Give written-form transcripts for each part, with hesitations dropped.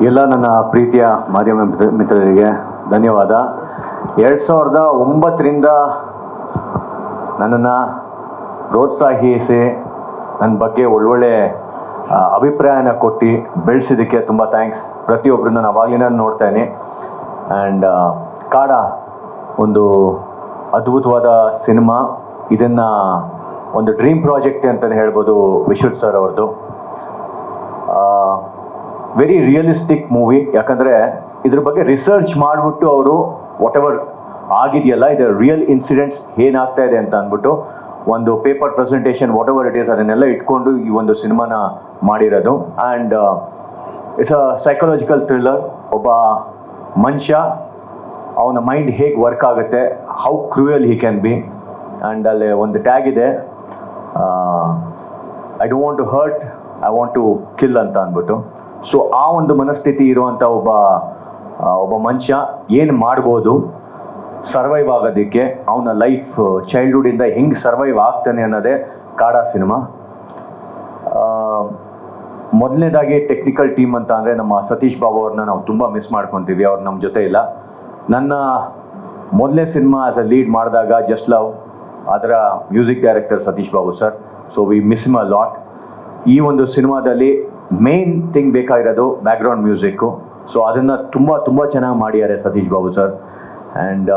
ಎಲ್ಲ ನನ್ನ ಪ್ರೀತಿಯ ಮಾಧ್ಯಮ ಮಿತ್ರರಿಗೆ ಧನ್ಯವಾದ. 2009ರಿಂದ ನನ್ನನ್ನು ಪ್ರೋತ್ಸಾಹಿಸಿ ನನ್ನ ಬಗ್ಗೆ ಒಳ್ಳೊಳ್ಳೆ ಅಭಿಪ್ರಾಯನ ಕೊಟ್ಟು ಬೆಳೆಸಿದ್ದಕ್ಕೆ ತುಂಬ ಥ್ಯಾಂಕ್ಸ್. ಪ್ರತಿಯೊಬ್ಬರನ್ನ ನಾನು ಅವಾಗಲಿನ ನೋಡ್ತಾಯಿನಿ. ಆ್ಯಂಡ್ ಕಾಡ ಒಂದು ಅದ್ಭುತವಾದ ಸಿನಿಮಾ. ಇದನ್ನು ಒಂದು ಡ್ರೀಮ್ ಪ್ರಾಜೆಕ್ಟ್ ಅಂತಲೇ ಹೇಳ್ಬೋದು ವಿಶ್ವತ್ ಸರ್ ಅವ್ರದ್ದು. Very realistic movie. ಯಾಕಂದರೆ ಇದ್ರ ಬಗ್ಗೆ ರಿಸರ್ಚ್ ಮಾಡಿಬಿಟ್ಟು ಅವರು ವಾಟ್ ಎವರ್ ಆಗಿದೆಯಲ್ಲ, ಇದು ರಿಯಲ್ ಇನ್ಸಿಡೆಂಟ್ಸ್ ಏನಾಗ್ತಾ ಇದೆ ಅಂತ ಅಂದ್ಬಿಟ್ಟು ಒಂದು paper presentation whatever it is ಅದನ್ನೆಲ್ಲ ಇಟ್ಕೊಂಡು ಈ ಒಂದು ಸಿನಿಮಾನ ಮಾಡಿರೋದು. And it's a psychological thriller. ಒಬ್ಬ ಮನುಷ್ಯ ಅವನ ಮೈಂಡ್ ಹೇಗೆ ವರ್ಕ್ ಆಗುತ್ತೆ, how cruel he can be. And ಅಲ್ಲಿ ಒಂದು ಟ್ಯಾಗ್ ಇದೆ, I don't want to hurt, I want to kill ಅಂತ ಅಂದ್ಬಿಟ್ಟು. ಸೊ ಆ ಒಂದು ಮನಸ್ಥಿತಿ ಇರುವಂಥ ಒಬ್ಬ ಮನುಷ್ಯ ಏನು ಮಾಡ್ಬೋದು ಸರ್ವೈವ್ ಆಗೋದಕ್ಕೆ, ಅವನ ಲೈಫ್ ಚೈಲ್ಡ್ಹುಡ್ಡಿಂದ ಹೆಂಗೆ ಸರ್ವೈವ್ ಆಗ್ತಾನೆ ಅನ್ನೋದೇ ಕಾಡ ಸಿನಿಮಾ. ಮೊದಲನೇದಾಗಿ ಟೆಕ್ನಿಕಲ್ ಟೀಮ್ ಅಂತ ಅಂದರೆ ನಮ್ಮ ಸತೀಶ್ ಬಾಬು ಅವ್ರನ್ನ ನಾವು ತುಂಬ ಮಿಸ್ ಮಾಡ್ಕೊತೀವಿ. ಅವ್ರು ನಮ್ಮ ಜೊತೆ ಇಲ್ಲ. ನನ್ನ ಮೊದಲನೇ ಸಿನಿಮಾ ಆ್ಯಸ್ ಅ ಲೀಡ್ ಮಾಡಿದಾಗ ಜಸ್ಟ್ ಲವ್, ಅದರ music director Satish Babu sir. So we miss him a lot. ಈ ಒಂದು ಸಿನಿಮಾದಲ್ಲಿ ಮೇನ್ ಥಿಂಗ್ ಬೇಕಾಗಿರೋದು ಬ್ಯಾಕ್ಗ್ರೌಂಡ್ ಮ್ಯೂಸಿಕ್ಕು. ಸೊ ಅದನ್ನು ತುಂಬ ಚೆನ್ನಾಗಿ ಮಾಡಿದ್ದಾರೆ ಸತೀಶ್ ಬಾಬು ಸರ್. ಆ್ಯಂಡ್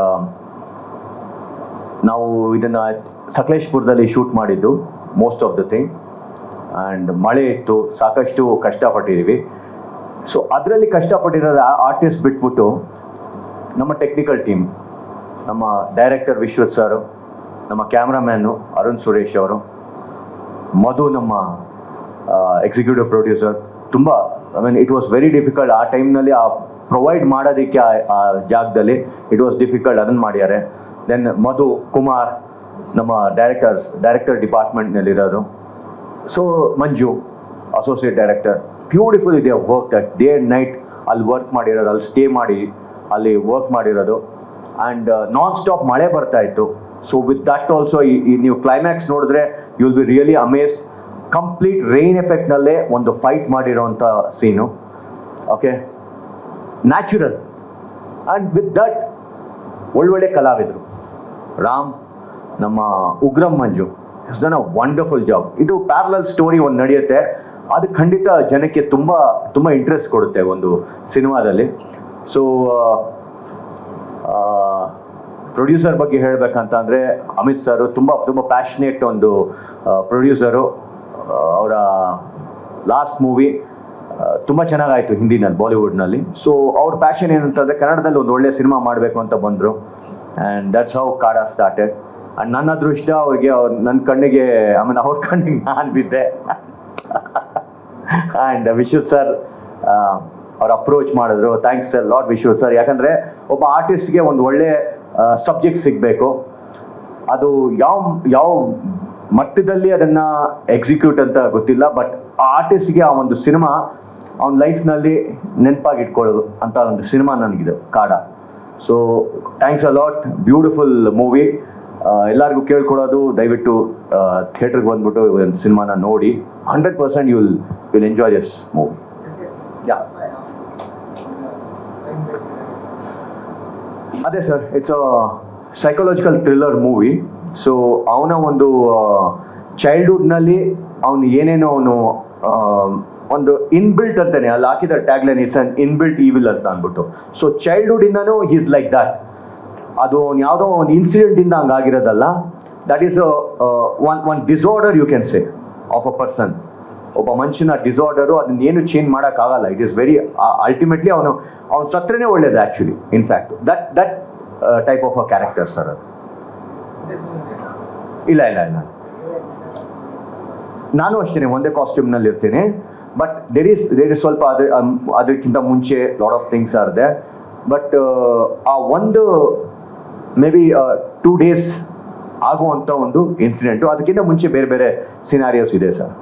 ನಾವು ಇದನ್ನು ಸಕಲೇಶ್ಪುರದಲ್ಲಿ ಶೂಟ್ ಮಾಡಿದ್ದು most of the thing. And ಮಳೆ ಇತ್ತು, ಸಾಕಷ್ಟು ಕಷ್ಟಪಟ್ಟಿದ್ದೀವಿ. ಸೊ ಅದರಲ್ಲಿ ಕಷ್ಟಪಟ್ಟಿರೋದು ಆರ್ಟಿಸ್ಟ್ ಬಿಟ್ಬಿಟ್ಟು ನಮ್ಮ ಟೆಕ್ನಿಕಲ್ ಟೀಮ್, ನಮ್ಮ ಡೈರೆಕ್ಟರ್ ವಿಶ್ವತ್ ಸರು, ನಮ್ಮ ಕ್ಯಾಮ್ರಾಮ್ಯಾನು ಅರುಣ್ ಸುರೇಶ್ ಅವರು, ಮಧು ನಮ್ಮ ಎಕ್ಸಿಕ್ಯೂಟಿವ್ ಪ್ರೊಡ್ಯೂಸರ್. ತುಂಬ I mean it was very difficult ಆ ಟೈಮ್ನಲ್ಲಿ ಆ ಪ್ರೊವೈಡ್ ಮಾಡೋದಕ್ಕೆ ಆ ಜಾಗದಲ್ಲಿ ಇಟ್ ವಾಸ್ ಡಿಫಿಕಲ್ಟ್. ಅದನ್ನು ಮಾಡ್ಯಾರೆ. ದೆನ್ ಮಧು ಕುಮಾರ್ ನಮ್ಮ ಡೈರೆಕ್ಟರ್ ಡಿಪಾರ್ಟ್ಮೆಂಟ್ನಲ್ಲಿರೋದು. ಸೊ ಮಂಜು ಅಸೋಸಿಯೇಟ್ ಡೈರೆಕ್ಟರ್. ಬ್ಯೂಟಿಫುಲ್ ಇದೆ ವರ್ಕ್. ಡೇ ಆ್ಯಂಡ್ ನೈಟ್ ಅಲ್ಲಿ ವರ್ಕ್ ಮಾಡಿರೋದು, ಅಲ್ಲಿ ಸ್ಟೇ ಮಾಡಿ ಅಲ್ಲಿ ವರ್ಕ್ ಮಾಡಿರೋದು. ಆ್ಯಂಡ್ ನಾನ್ ಸ್ಟಾಪ್ ಮಳೆ ಬರ್ತಾ ಇತ್ತು. ಸೊ ವಿತ್ ದಟ್ ಆಲ್ಸೋ ಈ ನೀವು ಕ್ಲೈಮ್ಯಾಕ್ಸ್ ನೋಡಿದ್ರೆ you will be really amazed. Complete rain ಎಫೆಕ್ಟ್ನಲ್ಲೇ ಒಂದು ಫೈಟ್ ಮಾಡಿರೋವಂಥ scene. Okay, natural. And with that ಒಳ್ಳೊಳ್ಳೆ ಕಲಾವಿದರು. ರಾಮ್, ನಮ್ಮ Ugramm Manju is done a wonderful job. ಇದು ಪ್ಯಾರಲಲ್ ಸ್ಟೋರಿ ಒಂದು ನಡೆಯುತ್ತೆ. ಅದು ಖಂಡಿತ ಜನಕ್ಕೆ ತುಂಬ ಇಂಟ್ರೆಸ್ಟ್ ಕೊಡುತ್ತೆ ಒಂದು ಸಿನಿಮಾದಲ್ಲಿ. ಸೊ ಪ್ರೊಡ್ಯೂಸರ್ ಬಗ್ಗೆ ಹೇಳಬೇಕಂತ ಅಂದರೆ ಅಮಿತ್ ಸರು ತುಂಬ ಪ್ಯಾಷನೇಟ್ ಒಂದು ಪ್ರೊಡ್ಯೂಸರು. ಅವರ ಲಾಸ್ಟ್ ಮೂವಿ ತುಂಬ ಚೆನ್ನಾಗಾಯಿತು ಹಿಂದಿನಲ್ಲಿ, ಬಾಲಿವುಡ್ನಲ್ಲಿ. ಸೊ ಅವ್ರ ಪ್ಯಾಷನ್ ಏನಂತಂದರೆ ಕನ್ನಡದಲ್ಲಿ ಒಂದು ಒಳ್ಳೆ ಸಿನಿಮಾ ಮಾಡಬೇಕು ಅಂತ ಬಂದರು. ಆ್ಯಂಡ್ ದಟ್ಸ್ ಹೌ ಕಾಡ ಸ್ಟಾರ್ಟೆಡ್. ಆ್ಯಂಡ್ ನನ್ನ ಅದೃಷ್ಟ ಅವ್ರಿಗೆ ನನ್ನ ಕಣ್ಣಿಗೆ ಆಮೇಲೆ ಅವ್ರ ಕಣ್ಣಿಗೆ ನಾನು ಬಿದ್ದೆ. ಆ್ಯಂಡ್ ವಿಶ್ವತ್ ಸರ್ ಅವ್ರು ಅಪ್ರೋಚ್ ಮಾಡಿದ್ರು. Thanks lot Vishwath sir. ಯಾಕಂದರೆ ಒಬ್ಬ ಆರ್ಟಿಸ್ಟ್ಗೆ ಒಂದು ಒಳ್ಳೆ ಸಬ್ಜೆಕ್ಟ್ ಸಿಗಬೇಕು. ಅದು ಯಾವ ಮಟ್ಟದಲ್ಲಿ ಅದನ್ನು ಎಕ್ಸಿಕ್ಯೂಟ್ ಅಂತ ಗೊತ್ತಿಲ್ಲ. ಬಟ್ ಆ ಆರ್ಟಿಸ್ಟ್ಗೆ ಆ ಒಂದು ಸಿನಿಮಾ ಅವನ ಲೈಫ್ನಲ್ಲಿ ನೆನಪಾಗಿಟ್ಕೊಳ್ಳೋದು ಅಂತ ಒಂದು ಸಿನಿಮಾ ನನಗಿದೆ ಕಾಡ. So thanks a lot. Beautiful movie. ಎಲ್ಲರಿಗೂ ಕೇಳ್ಕೊಡೋದು, ದಯವಿಟ್ಟು ಥಿಯೇಟ್ರಿಗೆ ಬಂದ್ಬಿಟ್ಟು ಒಂದು ಸಿನಿಮಾನ ನೋಡಿ. 100% you will enjoy this movie. Yeah, ಅದೇ sir, it's a psychological thriller movie. So ಅವನ ಒಂದು ಚೈಲ್ಡ್ಹುಡ್ನಲ್ಲಿ ಅವನು ಏನೇನೋ ಒಂದು ಇನ್ಬಿಲ್ಟ್ ಅಂತಾನೆ ಅಲ್ಲಿ ಹಾಕಿದ tagline, it's an inbuilt evil ಅಂತ ಅಂದ್ಬಿಟ್ಟು. ಸೊ ಚೈಲ್ಡ್ಹುಡ್ಡಿಂದನೂ ಈಸ್ ಲೈಕ್ ದಟ್. ಅದು ಯಾವುದೋ ಒಂದು ಇನ್ಸಿಡೆಂಟಿಂದ ಹಂಗಾಗಿರೋದಲ್ಲ. That is one disorder you can say of a person. ಒಬ್ಬ ಮನುಷ್ಯನ ಡಿಸಾರ್ಡರು, ಅದನ್ನೇನು ಚೇಂಜ್ ಮಾಡೋಕ್ಕಾಗಲ್ಲ. ಇಟ್ ಈಸ್ ವೆರಿ ಅಲ್ಟಿಮೇಟ್ಲಿ ಅವನು ಸತ್ರನೇ ಒಳ್ಳೇದು actually. In fact that type of a character sir ಅದು. ಇಲ್ಲ, ನಾನು ಅಷ್ಟೇ ಒಂದೇ ಕಾಸ್ಟ್ಯೂಮ್ನಲ್ಲಿ ಇರ್ತೀನಿ. ಬಟ್ ದೇರ್ ಇಸ್ ಸ್ವಲ್ಪ ಅದಕ್ಕಿಂತ ಮುಂಚೆ lot of things are they. But ಆ ಒಂದು ಮೇ ಬಿ 2 days ಆಗುವಂಥ ಒಂದು ಇನ್ಸಿಡೆಂಟು, ಅದಕ್ಕಿಂತ ಮುಂಚೆ ಬೇರೆ ಸಿನಾರಿಯೋಸ್ ಇದೆ ಸರ್.